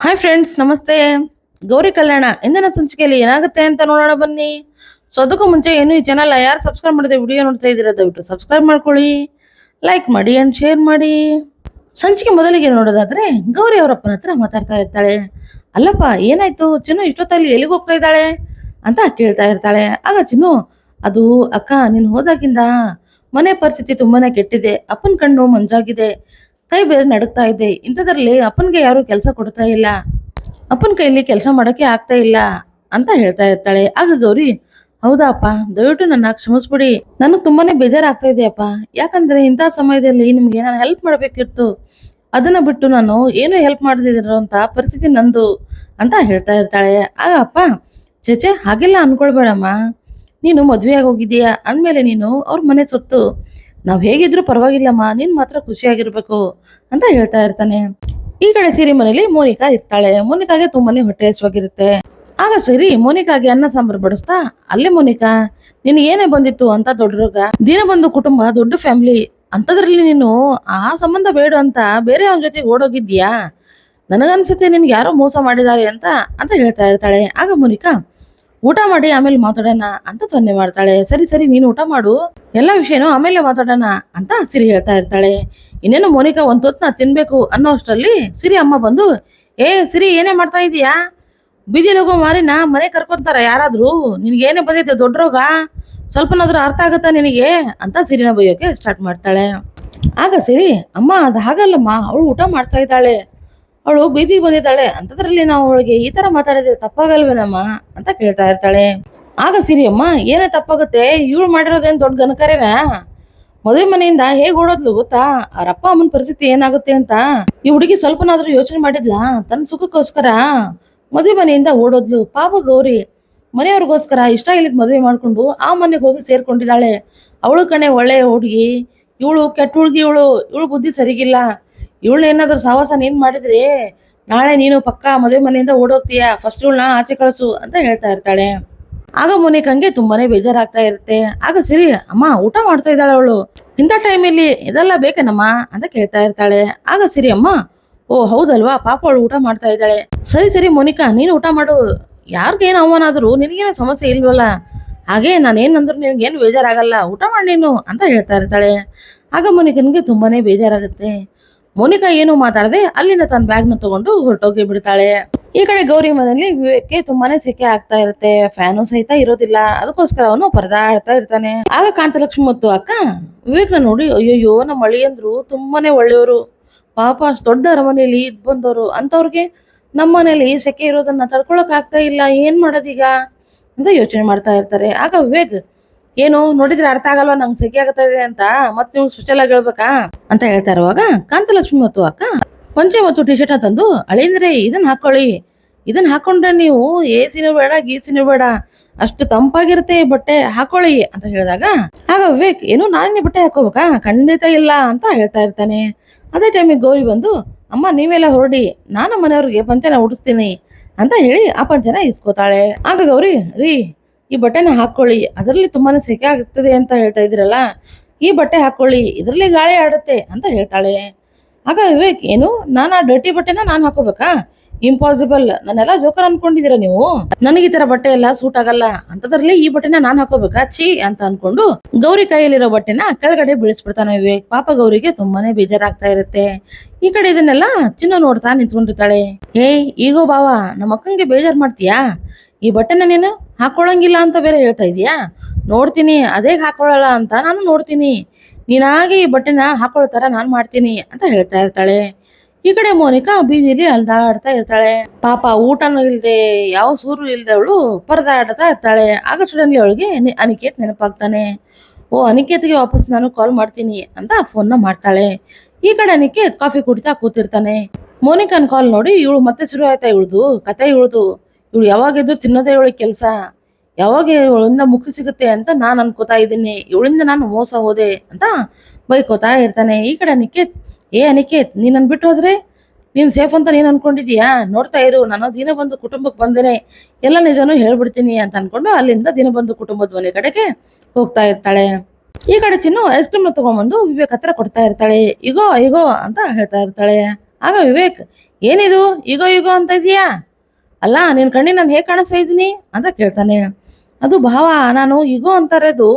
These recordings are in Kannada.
ಹಾಯ್ ಫ್ರೆಂಡ್ಸ್, ನಮಸ್ತೆ. ಗೌರಿ ಕಲ್ಯಾಣ ಇಂದಿನ ಸಂಚಿಕೆಯಲ್ಲಿ ಏನಾಗುತ್ತೆ ಅಂತ ನೋಡೋಣ ಬನ್ನಿ. ಸೊ ಅದಕ್ಕೂ ಮುಂಚೆ ಏನು ಈ ಚಾನಲ್ ಯಾರು ಸಬ್ಸ್ಕ್ರೈಬ್ ಮಾಡಿದೆ ವಿಡಿಯೋ ನೋಡ್ತಾ ಇದ್ದೀರಾ ದಯವಿಟ್ಟು ಸಬ್ಸ್ಕ್ರೈಬ್ ಮಾಡ್ಕೊಳ್ಳಿ, ಲೈಕ್ ಮಾಡಿ ಅಂಡ್ ಶೇರ್ ಮಾಡಿ. ಸಂಚಿಕೆ ಮೊದಲಿಗೆ ನೋಡೋದಾದ್ರೆ ಗೌರಿ ಅವರಪ್ಪನ ಹತ್ರ ಮಾತಾಡ್ತಾ ಇರ್ತಾಳೆ. ಅಲ್ಲಪ್ಪ, ಏನಾಯ್ತು ಚಿನ್ನು, ಇಷ್ಟೊತ್ತಲ್ಲಿ ಎಲ್ಲಿಗೆ ಹೋಗ್ತಾ ಇದ್ದಾಳೆ ಅಂತ ಕೇಳ್ತಾ ಇರ್ತಾಳೆ. ಆಗ ಚಿನ್ನು, ಅದು ಅಕ್ಕ, ನೀನು ಹೋದಾಗಿಂದ ಮನೆ ಪರಿಸ್ಥಿತಿ ತುಂಬಾನೇ ಕೆಟ್ಟಿದೆ. ಅಪ್ಪನ ಕಣ್ಣು ಮಂಜಾಗಿದೆ, ಕೈ ಬೇರೆ ನಡುಗ್ತಾ ಇದೆ. ಇಂಥದ್ರಲ್ಲಿ ಅಪ್ಪನ್ಗೆ ಯಾರು ಕೆಲಸ ಕೊಡ್ತಾ ಇಲ್ಲ, ಅಪ್ಪನ ಕೈಲಿ ಕೆಲಸ ಮಾಡಕ್ಕೆ ಆಗ್ತಾ ಇಲ್ಲ ಅಂತ ಹೇಳ್ತಾ ಇರ್ತಾಳೆ. ಆಗ ಗೌರಿ, ಹೌದಾ ಅಪ್ಪ, ದಯವಿಟ್ಟು ನನ್ನ ಕ್ಷಮಿಸ್ಬಿಡಿ, ನನಗೆ ತುಂಬಾನೇ ಬೇಜಾರಾಗ್ತಾ ಇದೆಯಪ್ಪ. ಯಾಕಂದ್ರೆ ಇಂಥ ಸಮಯದಲ್ಲಿ ನಿಮ್ಗೆ ನಾನು ಹೆಲ್ಪ್ ಮಾಡ್ಬೇಕಿತ್ತು, ಅದನ್ನ ಬಿಟ್ಟು ನಾನು ಏನು ಹೆಲ್ಪ್ ಮಾಡದಿರೋ ಅಂತ ಪರಿಸ್ಥಿತಿ ನಂದು ಅಂತ ಹೇಳ್ತಾ ಇರ್ತಾಳೆ. ಆಗ ಅಪ್ಪ, ಚೇಚೆ ಹಾಗೆಲ್ಲ ಅನ್ಕೊಳ್ಬೇಡಮ್ಮ, ನೀನು ಮದುವೆಯಾಗಿ ಹೋಗಿದ್ದೀಯಾ ಅಂದಮೇಲೆ ನೀನು ಅವ್ರ ಮನೆ ಸೊತ್ತು, ನಾವು ಹೇಗಿದ್ರು ಪರವಾಗಿಲ್ಲಮ್ಮ, ನೀನ್ ಮಾತ್ರ ಖುಷಿಯಾಗಿರ್ಬೇಕು ಅಂತ ಹೇಳ್ತಾ ಇರ್ತಾನೆ. ಈ ಕಡೆ ಸಿರಿ ಮನೇಲಿ ಮೋನಿಕಾ ಇರ್ತಾಳೆ. ಮೋನಿಕಾಗೆ ತುಂಬಾನೇ ಹೊಟ್ಟೆ ಹಸಿವಾಗಿರುತ್ತೆ. ಆಗ ಸಿರಿ ಮೋನಿಕಾಗೆ ಅನ್ನ ಸಾಂಬಾರು ಬಡಿಸ್ತಾ, ಅಲ್ಲೇ ಮೋನಿಕಾ, ನಿನ್ ಏನೇ ಬಂದಿತ್ತು ಅಂತ ದೊಡ್ಡ ರೋಗ, ದಿನಬಂಧು ಕುಟುಂಬ, ದೊಡ್ಡ ಫ್ಯಾಮಿಲಿ, ಅಂತದ್ರಲ್ಲಿ ನೀನು ಆ ಸಂಬಂಧ ಬೇಡ ಅಂತ ಬೇರೆ ಅವನ ಜೊತೆ ಓಡೋಗಿದ್ಯಾ? ನನಗನ್ಸುತ್ತೆ ನಿನ್ಗೆ ಯಾರೋ ಮೋಸ ಮಾಡಿದ್ದಾರೆ ಅಂತ ಅಂತ ಹೇಳ್ತಾ ಇರ್ತಾಳೆ. ಆಗ ಮೋನಿಕಾ, ಊಟ ಮಾಡಿ ಆಮೇಲೆ ಮಾತಾಡೋಣ ಅಂತ ಸೊನ್ನೆ ಮಾಡ್ತಾಳೆ. ಸರಿ ಸರಿ, ನೀನು ಊಟ ಮಾಡು, ಎಲ್ಲ ವಿಷಯನೂ ಆಮೇಲೆ ಮಾತಾಡೋಣ ಅಂತ ಸಿರಿ ಹೇಳ್ತಾ ಇರ್ತಾಳೆ. ಇನ್ನೇನು ಮೋನಿಕಾ ಒಂದ್ ಹೊತ್ತು ನಾ ತಿನ್ಬೇಕು ಅನ್ನೋ ಅಷ್ಟರಲ್ಲಿ ಸಿರಿ ಅಮ್ಮ ಬಂದು, ಏ ಸಿರಿ, ಏನೇ ಮಾಡ್ತಾ ಇದೀಯಾ? ಬೀದಿ ರೋಗ ಮಾರಿನ ಮನೆ ಕರ್ಕೊಂತಾರ ಯಾರಾದ್ರೂ? ನಿನ್ಗೇನೇ ಬಂದೈತೆ ದೊಡ್ಡ ರೋಗ? ಸ್ವಲ್ಪನಾದ್ರೂ ಅರ್ಥ ಆಗುತ್ತಾ ನಿನಗೆ ಅಂತ ಸಿರಿನ ಬೈಯೋಕೆ ಸ್ಟಾರ್ಟ್ ಮಾಡ್ತಾಳೆ. ಆಗ ಸಿರಿ, ಅಮ್ಮ ಅದು ಹಾಗಲ್ಲಮ್ಮ, ಅವಳು ಊಟ ಮಾಡ್ತಾ ಇದ್ದಾಳೆ, ಅವಳು ಬೀದಿಗೆ ಬಂದಿದ್ದಾಳೆ, ಅಂತದ್ರಲ್ಲಿ ನಾವು ಅವಳಿಗೆ ಈ ತರ ಮಾತಾಡಿದ್ರೆ ತಪ್ಪಾಗಲ್ವೇನಮ್ಮ ಅಂತ ಕೇಳ್ತಾ ಇರ್ತಾಳೆ. ಆಗ ಸಿರಿ ಅಮ್ಮ, ಏನೇ ತಪ್ಪಾಗುತ್ತೆ, ಇವಳು ಮಾಡಿರೋದೇನ್ ದೊಡ್ಡ ಗನಕರೇನಾ? ಮದುವೆ ಮನೆಯಿಂದ ಹೇಗ್ ಓಡೋದ್ಲು ಗೊತ್ತಾ? ಅವ್ರ ಅಪ್ಪ ಅಮ್ಮನ ಪರಿಸ್ಥಿತಿ ಏನಾಗುತ್ತೆ ಅಂತ ಈ ಹುಡುಗಿ ಸ್ವಲ್ಪನಾದ್ರೂ ಯೋಚನೆ ಮಾಡಿದ್ಲಾ? ತನ್ನ ಸುಖಕ್ಕೋಸ್ಕರ ಮದುವೆ ಮನೆಯಿಂದ ಓಡೋದ್ಲು. ಪಾಪ ಗೌರಿ ಮನೆಯವ್ರಿಗೋಸ್ಕರ ಇಷ್ಟ ಇಲ್ಲಿದ್ ಮದುವೆ ಮಾಡ್ಕೊಂಡು ಆ ಮನೆಗೆ ಹೋಗಿ ಸೇರ್ಕೊಂಡಿದ್ದಾಳೆ. ಅವಳು ಕಣೆ ಒಳ್ಳೆ ಹುಡುಗಿ, ಇವಳು ಕೆಟ್ಟ ಹುಡುಗಿ, ಇವಳು ಬುದ್ಧಿ ಸರಿಗಿಲ್ಲ. ಇವಳು ಏನಾದ್ರೂ ಸಹವಾಸ ನೀನ್ ಮಾಡಿದ್ರೆ ನಾಳೆ ನೀನು ಪಕ್ಕಾ ಮದುವೆ ಮನೆಯಿಂದ ಓಡೋಗ್ತೀಯ, ಫಸ್ಟ್ ಇವಳನ್ನ ಆಚೆ ಕಳಿಸು ಅಂತ ಹೇಳ್ತಾ ಇರ್ತಾಳೆ. ಆಗ ಮೋನಿಕಂಗೆ ತುಂಬಾನೇ ಬೇಜಾರಾಗ್ತಾ ಇರುತ್ತೆ. ಆಗ ಸಿರಿ, ಅಮ್ಮ ಊಟ ಮಾಡ್ತಾ ಇದ್ದಾಳೆ ಅವಳು, ಇಂಥ ಟೈಮಲ್ಲಿ ಇದೆಲ್ಲ ಬೇಕೇನಮ್ಮ ಅಂತ ಕೇಳ್ತಾ ಇರ್ತಾಳೆ. ಆಗ ಸಿರಿ ಅಮ್ಮ, ಓ ಹೌದಲ್ವಾ, ಪಾಪ ಅವಳು ಊಟ ಮಾಡ್ತಾ ಇದ್ದಾಳೆ. ಸರಿ ಸರಿ ಮೋನಿಕಾ, ನೀನು ಊಟ ಮಾಡು, ಯಾರಿಗೇನು ಅವಮಾನ ಆದ್ರೂ ನಿನಗೇನು ಸಮಸ್ಯೆ ಇಲ್ವಲ್ಲ, ಹಾಗೆ ನಾನೇನಂದ್ರು ನಿನಗೇನು ಬೇಜಾರಾಗಲ್ಲ, ಊಟ ಮಾಡಿ ನೀನು ಅಂತ ಹೇಳ್ತಾ ಇರ್ತಾಳೆ. ಆಗ ಮೋನಿಕನ್ಗೆ ತುಂಬಾನೇ ಬೇಜಾರಾಗುತ್ತೆ. ಮೋನಿಕಾ ಏನು ಮಾತಾಡದೆ ಅಲ್ಲಿಂದ ತನ್ನ ಬ್ಯಾಗ್ನ ತಗೊಂಡು ಹೊರಟೋಗಿ ಬಿಡ್ತಾಳೆ. ಈ ಕಡೆ ಗೌರಿ ಮನೆಯಲ್ಲಿ ವಿವೇಕ್ಗೆ ತುಂಬಾನೇ ಸೆಕೆ ಆಗ್ತಾ ಇರುತ್ತೆ. ಫ್ಯಾನು ಸಹಿತ ಇರೋದಿಲ್ಲ, ಅದಕ್ಕೋಸ್ಕರ ಅವನು ಪರದಾಡ್ತಾ ಇರ್ತಾನೆ. ಆಗ ಕಾಂತಲಕ್ಷ್ಮಿ ಮತ್ತು ಅಕ್ಕ ವಿವೇಕ್ನ ನೋಡಿ, ಅಯ್ಯೋಯ್ಯೋ, ನಮ್ಮ ಅಳಿಯಂದ್ರು ತುಂಬಾನೇ ಒಳ್ಳೆಯವರು, ಪಾಪ ಅಷ್ಟು ದೊಡ್ಡ ಅರಮನೆಯಲ್ಲಿ ಇದ್ ಬಂದವರು, ಅಂತವ್ರಿಗೆ ನಮ್ಮ ಮನೇಲಿ ಸೆಕೆ ಇರೋದನ್ನ ತಡ್ಕೊಳಕ್ ಆಗ್ತಾ ಇಲ್ಲ, ಏನ್ ಮಾಡೋದೀಗ ಅಂತ ಯೋಚನೆ ಮಾಡ್ತಾ ಇರ್ತಾರೆ. ಆಗ ವಿವೇಕ್, ಏನು ನೋಡಿದ್ರೆ ಅರ್ಥ ಆಗಲ್ವಾ ನಂಗೆ ಸೆಕೆ ಆಗ್ತಾ ಇದೆ ಅಂತ, ಮತ್ತೆ ನೀವು ಸ್ಪೆಷಲ್ ಆಗಿ ಹೇಳ್ಬೇಕಾ ಅಂತ ಹೇಳ್ತಾ ಇರುವಾಗ ಕಾಂತಲಕ್ಷ್ಮಿ ಮತ್ತು ಅಕ್ಕ ಪಂಚೆ ಮತ್ತು ಟಿ ಶರ್ಟ್ ತಂದು, ಅಳಿಂದ್ರೆ ಇದನ್ನ ಹಾಕೊಳ್ಳಿ, ಇದನ್ನ ಹಾಕೊಂಡ್ರೆ ನೀವು ಎಸಿನೂ ಬೇಡ ಗೀಸಿನೂ ಬೇಡ, ಅಷ್ಟು ತಂಪಾಗಿರುತ್ತೆ ಈ ಬಟ್ಟೆ, ಹಾಕೊಳ್ಳಿ ಅಂತ ಹೇಳಿದಾಗ ಆಗ ವಿವೇಕ್, ಏನು ನಾನೇ ಬಟ್ಟೆ ಹಾಕೋಬೇಕಾ? ಖಂಡಿತ ಇಲ್ಲ ಅಂತ ಹೇಳ್ತಾ ಇರ್ತಾನೆ. ಅದೇ ಟೈಮಿಗೆ ಗೌರಿ ಬಂದು, ಅಮ್ಮ ನೀವೆಲ್ಲ ಹೊರಡಿ, ನಾನು ಮನೆಯವ್ರಿಗೆ ಪಂಚೆನ ಉಡಿಸ್ತೀನಿ ಅಂತ ಹೇಳಿ ಆ ಪಂಚೆನ ಇಸ್ಕೋತಾಳೆ. ಆಗ ಗೌರಿ, ರೀ, ಈ ಬಟ್ಟೆನ ಹಾಕೊಳ್ಳಿ, ಅದರಲ್ಲಿ ತುಂಬಾನೇ ಸೆಕೆ ಆಗ್ತದೆ ಅಂತ ಹೇಳ್ತಾ ಇದ್ದೀರಲ್ಲ, ಈ ಬಟ್ಟೆ ಹಾಕೊಳ್ಳಿ, ಇದರಲ್ಲಿ ಗಾಳಿ ಆಡುತ್ತೆ ಅಂತ ಹೇಳ್ತಾಳೆ. ಆಗ ವಿವೇಕ್, ಏನು ನಾನು ಆ ಡರ್ಟಿ ಬಟ್ಟೆನ ನಾನು ಹಾಕೋಬೇಕಾ? ಇಂಪಾಸಿಬಲ್, ನನ್ನೆಲ್ಲ ಜೋಕರ್ ಅನ್ಕೊಂಡಿದೀರ ನೀವು, ನನಗೆ ಈ ತರ ಬಟ್ಟೆ ಎಲ್ಲ ಸೂಟ್ ಆಗಲ್ಲ, ಅಂತದ್ರಲ್ಲಿ ಈ ಬಟ್ಟೆನ ನಾನ್ ಹಾಕೋಬೇಕಾ, ಛೀ ಅಂತ ಅನ್ಕೊಂಡು ಗೌರಿ ಕೈಯಲ್ಲಿರೋ ಬಟ್ಟೆನ ಕೆಳಗಡೆ ಬೀಳಿಸ್ಬಿಡ್ತಾನೆ ವಿವೇಕ್. ಪಾಪ ಗೌರಿಗೆ ತುಂಬಾನೇ ಬೇಜಾರಾಗ್ತಾ ಇರುತ್ತೆ. ಈ ಕಡೆ ಇದನ್ನೆಲ್ಲ ಚಿನ್ನ ನೋಡ್ತಾ ನಿಂತ್ಕೊಂಡಿರ್ತಾಳೆ. ಈಗೋ ಬಾವ, ನಮ್ಮ ಅಕ್ಕಂಗೆ ಬೇಜಾರ್ ಮಾಡ್ತೀಯಾ? ಈ ಬಟ್ಟೆನ ನೀನು ಹಾಕೊಳ್ಳಂಗಿಲ್ಲ ಅಂತ ಬೇರೆ ಹೇಳ್ತಾ ಇದೀಯಾ? ನೋಡ್ತೀನಿ ಅದೇ ಹಾಕೊಳ್ಳಲ್ಲ ಅಂತ ನಾನು ನೋಡ್ತೀನಿ, ನೀನಾಗೆ ಈ ಬಟ್ಟೆನ ಹಾಕೊಳ್ತಾರ ನಾನ್ ಮಾಡ್ತೀನಿ ಅಂತ ಹೇಳ್ತಾ ಇರ್ತಾಳೆ. ಈ ಕಡೆ ಮೋನಿಕಾ ಬೀದಿಲಿ ಅಲ್ದಾಡ್ತಾ ಇರ್ತಾಳೆ. ಪಾಪ ಊಟನೂ ಇಲ್ದೆ ಯಾವ ಸೂರು ಇಲ್ದೆ ಅವಳು ಪರದಾಡ್ತಾ ಇರ್ತಾಳೆ. ಆಗ ಸಡನ್ಲಿ ಅವಳಿಗೆ ಅನಿಕೇತ್ ನೆನಪಾಗ್ತಾನೆ. ಓ, ಅನಿಕೇತ್ಗೆ ವಾಪಸ್ ನಾನು ಕಾಲ್ ಮಾಡ್ತೀನಿ ಅಂತ ಫೋನ್ನ ಮಾಡ್ತಾಳೆ. ಈ ಕಡೆ ಅನಿಕೇತ್ ಕಾಫಿ ಕುಡಿತಾ ಕೂತಿರ್ತಾನೆ. ಮೋನಿಕಾನ್ ಕಾಲ್ ನೋಡಿ ಇವಳು ಮತ್ತೆ ಶುರು ಆಯ್ತಾ ಇವಳ್ದು ಕತೆ, ಇವಳು ಯಾವಾಗಿದ್ರು ತಿನ್ನೋದೇ ಇವಳಿಗೆ ಕೆಲಸ, ಯಾವಾಗ ಇವಳಿಂದ ಮುಕ್ತಿ ಸಿಗುತ್ತೆ ಅಂತ ನಾನು ಅನ್ಕೋತಾ ಇದ್ದೀನಿ, ಇವಳಿಂದ ನಾನು ಮೋಸ ಹೋದೆ ಅಂತ ಬೈಕೋತಾ ಇರ್ತಾನೆ. ಈ ಕಡೆ ಅನಿಕೇತ್, ಅನಿಕೇತ್, ನೀನ್ ಬಿಟ್ಟು ಹೋದ್ರೆ ನೀನ್ ಸೇಫ್ ಅಂತ ನೀನ್ ಅನ್ಕೊಂಡಿದೀಯಾ? ನೋಡ್ತಾ ಇರು, ನಾನು ದಿನಬಂಧು ಕುಟುಂಬಕ್ಕೆ ಬಂದೇನೆ, ಎಲ್ಲ ನಿಜನೂ ಹೇಳ್ಬಿಡ್ತೀನಿ ಅಂತ ಅನ್ಕೊಂಡು ಅಲ್ಲಿಂದ ದಿನಬಂಧು ಕುಟುಂಬದ ಮನೆ ಕಡೆಗೆ ಹೋಗ್ತಾ ಇರ್ತಾಳೆ. ಈ ಕಡೆ ಚಿನ್ನು ಐಸ್ ಕ್ರೀಮ್ ತಗೊಂಡ್ಬಂದು ವಿವೇಕ್ ಹತ್ರ ಕೊಡ್ತಾ ಇರ್ತಾಳೆ. ಇಗೋ ಇಗೋ ಅಂತ ಹೇಳ್ತಾ ಇರ್ತಾಳೆ. ಆಗ ವಿವೇಕ್, ಏನಿದು ಈಗೋ ಈಗೋ ಅಂತ ಇದೀಯಾ? ಅಲ್ಲ ನಿನ್ನ ಕಣ್ಣಿಗೆ ನಾನು ಹೇಗೆ ಕಾಣಿಸ್ತಾ ಇದ್ದೀನಿ ಅಂತ ಕೇಳ್ತಾನೆ. ಅದು ಭಾವ, ನಾನು ಈಗೋ ಅಂತಾರದು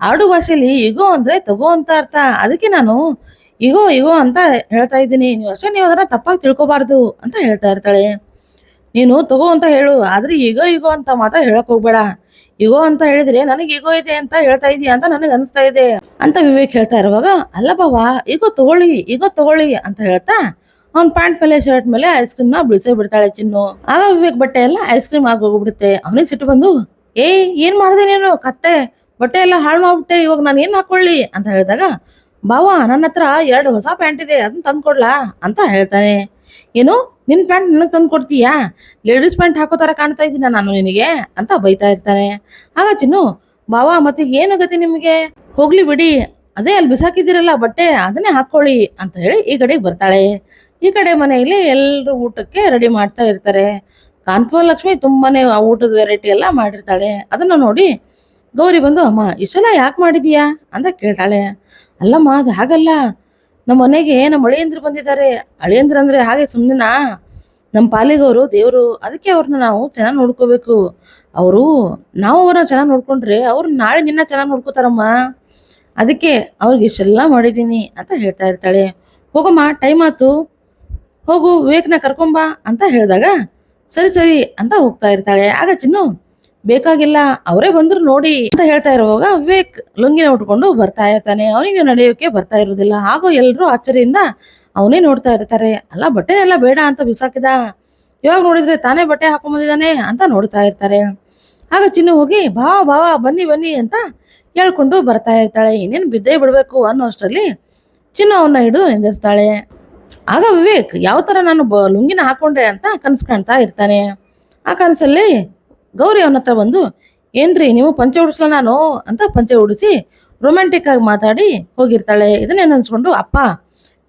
ಆಡು ಭಾಷೆಯಲ್ಲಿ ಈಗೋ ಅಂದರೆ ತಗೋ ಅಂತ ಅರ್ಥ. ಅದಕ್ಕೆ ನಾನು ಈಗೋ ಈಗೋ ಅಂತ ಹೇಳ್ತಾ ಇದ್ದೀನಿ. ನೀವು ಅದನ್ನು ತಪ್ಪಾಗಿ ತಿಳ್ಕೊಬಾರ್ದು ಅಂತ ಹೇಳ್ತಾ ಇರ್ತಾಳೆ. ನೀನು ತಗೋ ಅಂತ ಹೇಳು, ಆದ್ರೆ ಈಗೋ ಈಗೋ ಅಂತ ಮಾತ್ರ ಹೇಳಕ್ ಹೋಗ್ಬೇಡ. ಈಗೋ ಅಂತ ಹೇಳಿದ್ರೆ ನನಗೆ ಈಗೋ ಇದೆ ಅಂತ ಹೇಳ್ತಾ ಇದೀಯ ಅಂತ ನನಗೆ ಅನಿಸ್ತಾ ಇದೆ ಅಂತ ವಿವೇಕ್ ಹೇಳ್ತಾ ಇರುವಾಗ, ಅಲ್ಲ ಬಾವ ಈಗೋ ತಗೊಳ್ಳಿ ಅಂತ ಹೇಳ್ತಾ ಅವ್ನ ಪ್ಯಾಂಟ್ ಮೇಲೆ ಶರ್ಟ್ ಮೇಲೆ ಐಸ್ ಕ್ರೀಮ್ ನ ಬಿಡಿಸೇ ಬಿಡ್ತಾಳೆ ಚಿನ್ನು. ಆಗ ವಿವೇಕ್ ಬಟ್ಟೆ ಎಲ್ಲ ಐಸ್ ಕ್ರೀಮ್ ಆಗಿ ಹೋಗ್ಬಿಡುತ್ತೆ. ಅವನಿಗೆ ಸಿಟ್ಟು ಬಂದು, ಏನ್ ಮಾಡಿದೆ ನೀನು ಕತ್ತೆ, ಬಟ್ಟೆ ಎಲ್ಲ ಹಾಳು ಮಾಡ್ಬಿಟ್ಟೆ, ಇವಾಗ ನಾನು ಏನ್ ಹಾಕೊಳ್ಳಿ ಅಂತ ಹೇಳಿದಾಗ, ಬಾವ ನನ್ನ ಹತ್ರ 2 ಹೊಸ ಪ್ಯಾಂಟ್ ಇದೆ, ಅದನ್ನ ತಂದ್ಕೊಡ್ಲಾ ಅಂತ ಹೇಳ್ತಾನೆ. ಏನು, ನಿನ್ ಪ್ಯಾಂಟ್ ನನಗೆ ತಂದು ಕೊಡ್ತೀಯಾ? ಲೇಡೀಸ್ ಪ್ಯಾಂಟ್ ಹಾಕೋ ತರ ಕಾಣ್ತಾ ಇದ್ದೀನ ನಾನು ನಿನಗೆ ಅಂತ ಬೈತಾ ಇರ್ತಾನೆ. ಆಗ ಚಿನ್ನು, ಬಾವ ಮತ್ತೆ ಏನು ಗತಿ ನಿಮಗೆ, ಹೋಗ್ಲಿ ಬಿಡಿ, ಅದೇ ಅಲ್ಲಿ ಬಿಸಾಕಿದ್ದೀರಲ್ಲ ಬಟ್ಟೆ ಅದನ್ನೇ ಹಾಕೊಳ್ಳಿ ಅಂತ ಹೇಳಿ ಈ ಕಡೆಗೆ ಬರ್ತಾಳೆ. ಈ ಕಡೆ ಮನೆಯಲ್ಲಿ ಎಲ್ಲರೂ ಊಟಕ್ಕೆ ರೆಡಿ ಮಾಡ್ತಾ ಇರ್ತಾರೆ. ಕಾಂತವ ಲಕ್ಷ್ಮಿ ತುಂಬಾನೇ ಆ ಊಟದ ವೆರೈಟಿ ಎಲ್ಲ ಮಾಡಿರ್ತಾಳೆ. ಅದನ್ನ ನೋಡಿ ಗೌರಿ ಬಂದು, ಅಮ್ಮ ಇಷ್ಟೆಲ್ಲ ಯಾಕೆ ಮಾಡಿದೀಯಾ ಅಂತ ಕೇಳ್ತಾಳೆ. ಅಲ್ಲಮ್ಮ ಅದು ಹಾಗಲ್ಲ, ನಮ್ಮ ಮನೆಗೆ ನಮ್ಮ ಅಳಿಯಂದ್ರು ಬಂದಿದ್ದಾರೆ. ಅಳಿಯಂದ್ರ ಅಂದ್ರೆ ಹಾಗೆ ಸುಮ್ಮನೆನಾ? ನಮ್ಮ ಪಾಲಿಗವರು ದೇವರು, ಅದಕ್ಕೆ ಅವ್ರನ್ನ ನಾವು ಚೆನ್ನಾಗಿ ನೋಡ್ಕೋಬೇಕು. ಅವರು ನಾವು ಅವ್ರನ್ನ ಚೆನ್ನಾಗಿ ನೋಡ್ಕೊಂಡ್ರೆ ಅವ್ರು ನಾಳೆ ನಿನ್ನ ಚೆನ್ನಾಗಿ ನೋಡ್ಕೋತಾರಮ್ಮ. ಅದಕ್ಕೆ ಅವ್ರಿಗೆ ಇಷ್ಟೆಲ್ಲ ಮಾಡಿದ್ದೀನಿ ಅಂತ ಹೇಳ್ತಾ ಇರ್ತಾಳೆ. ಹೋಗಮ್ಮ, ಟೈಮ್ ಆಯ್ತು, ಹೋಗು ವಿವೇಕ್ನ ಕರ್ಕೊಂಬಾ ಅಂತ ಹೇಳಿದಾಗ ಸರಿ ಸರಿ ಅಂತ ಹೋಗ್ತಾ ಇರ್ತಾಳೆ. ಆಗ ಚಿನ್ನು, ಬೇಕಾಗಿಲ್ಲ, ಅವರೇ ಬಂದ್ರು ನೋಡಿ ಅಂತ ಹೇಳ್ತಾ ಇರುವಾಗ ವಿವೇಕ್ ಲುಂಗಿನ ಉಟ್ಕೊಂಡು ಬರ್ತಾ ಇರ್ತಾನೆ. ಅವನಿಗೆ ನಡೆಯೋಕೆ ಬರ್ತಾ ಇರೋದಿಲ್ಲ. ಹಾಗೂ ಎಲ್ಲರೂ ಆಶ್ಚರ್ಯದಿಂದ ಅವನೇ ನೋಡ್ತಾ ಇರ್ತಾರೆ. ಅಲ್ಲ ಬಟ್ಟೆನೆಲ್ಲ ಬೇಡ ಅಂತ ಬಿಸಾಕಿದ, ಇವಾಗ ನೋಡಿದ್ರೆ ತಾನೇ ಬಟ್ಟೆ ಹಾಕೊಂಬಂದಿದ್ದಾನೆ ಅಂತ ನೋಡ್ತಾ ಇರ್ತಾರೆ. ಆಗ ಚಿನ್ನು ಹೋಗಿ ಭಾವ ಬನ್ನಿ ಬನ್ನಿ ಅಂತ ಹೇಳ್ಕೊಂಡು ಬರ್ತಾ ಇರ್ತಾಳೆ. ಇನ್ನೇನು ಬಿದ್ದೇ ಬಿಡ್ಬೇಕು ಅನ್ನೋ ಅಷ್ಟರಲ್ಲಿ ಚಿನ್ನು ಅವನ್ನ ಹಿಡಿದು ನಿಂದಿರ್ತಾಳೆ. ಆಗ ವಿವೇಕ್ ಯಾವ ತರ ನಾನು ಲುಂಗಿನ ಹಾಕೊಂಡೆ ಅಂತ ಕನಸು ಕಾಣ್ತಾ ಇರ್ತಾನೆ. ಆ ಕನಸಲ್ಲಿ ಗೌರಿ ಅವನ ಹತ್ರ ಬಂದು, ಏನ್ರಿ ನೀವು ಪಂಚೆ ಉಡಿಸ್ಲ ನಾನು ಅಂತ ಪಂಚೆ ಉಡಿಸಿ ರೊಮ್ಯಾಂಟಿಕ್ ಆಗಿ ಮಾತಾಡಿ ಹೋಗಿರ್ತಾಳೆ. ಇದನ್ನೇ ಅನ್ಸ್ಕೊಂಡು, ಅಪ್ಪ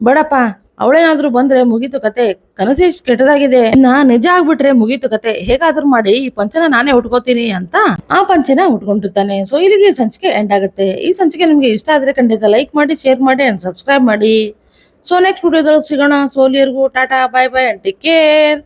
ಬೇಡಪ್ಪ, ಅವಳೇನಾದ್ರೂ ಬಂದ್ರೆ ಮುಗೀತು ಕತೆ, ಕನಸು ಎಷ್ಟು ಕೆಟ್ಟದಾಗಿದೆ, ಇನ್ನ ನಿಜ ಆಗ್ಬಿಟ್ರೆ ಮುಗೀತು ಕತೆ, ಹೇಗಾದ್ರೂ ಮಾಡಿ ಈ ಪಂಚನ ನಾನೇ ಉಟ್ಕೋತೀನಿ ಅಂತ ಆ ಪಂಚನ ಉಟ್ಕೊಂಡಿರ್ತಾನೆ. ಸೊ ಇಲ್ಲಿಗೆ ಸಂಚಿಕೆ ಎಂಡ್ ಆಗುತ್ತೆ. ಈ ಸಂಚಿಕೆ ನಿಮ್ಗೆ ಇಷ್ಟ ಆದ್ರೆ ಖಂಡಿತ ಲೈಕ್ ಮಾಡಿ, ಶೇರ್ ಮಾಡಿ ಅಂಡ್ ಸಬ್ಸ್ಕ್ರೈಬ್ ಮಾಡಿ. ಸೊ ನೆಕ್ಸ್ಟ್ ವಿಡಿಯೋದೊಳಗೆ ಸಿಗೋಣ. ಸೋಲಿಯರ್ಗೂ ಟಾಟಾ, ಬಾಯ್ ಬಾಯ್ ಅಂಡ್ ಟೇಕ್ ಕೇರ್.